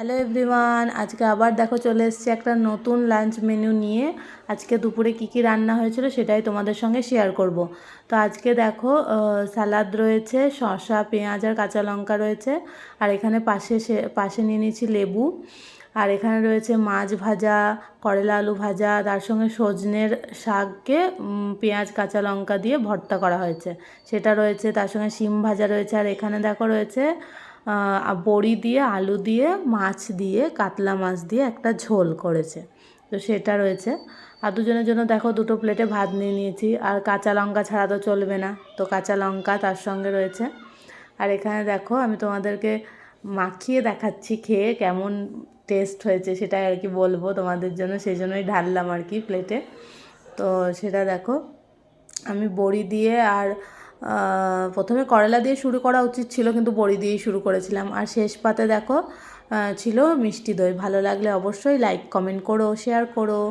Hello everyone, আজকে আবার দেখো চলে এসেছি একটা নতুন লাঞ্চ মেনু নিয়ে। আজকে দুপুরে কি কি রান্না হয়েছিল সেটাই তোমাদের সঙ্গে শেয়ার করব। তো আজকে দেখো স্যালাড রয়েছে, শসা, পেঁয়াজ আর কাঁচা লঙ্কা রয়েছে। আর এখানে পাশে নিয়ে নিয়েছি লেবু। আর এখানে রয়েছে মাছ ভাজা, করলা আলু ভাজা, তার সঙ্গে সজনের শাককে পেঁয়াজ কাঁচা লঙ্কা দিয়ে ভর্তা করা হয়েছে, সেটা রয়েছে। তার সঙ্গে শিম ভাজা রয়েছে। আর এখানে দেখো রয়েছে বড়ি দিয়ে, আলু দিয়ে, মাছ দিয়ে, কাতলা মাছ দিয়ে একটা ঝোল করেছে, তো সেটা রয়েছে। আর দুজনের জন্য দেখো দুটো প্লেটে ভাত নিয়ে নিয়েছি। আর কাঁচা লঙ্কা ছাড়া তো চলবে না, তো কাঁচা লঙ্কা তার সঙ্গে রয়েছে। আর এখানে দেখো আমি তোমাদেরকে মাখিয়ে দেখাচ্ছি খেয়ে কেমন টেস্ট হয়েছে, সেটাই আর কি বলবো তোমাদের জন্য, সেই জন্যই ঢাললাম আর কি প্লেটে। তো সেটা দেখো আমি বড়ি দিয়ে আর প্রথমে করলা দিয়ে শুরু করা উচিত ছিল, কিন্তু বড়ি দিয়েই শুরু করেছিলাম। আর শেষ পাতে দেখো ছিল মিষ্টি দই। ভালো লাগলে অবশ্যই লাইক কমেন্ট করো, শেয়ার করো।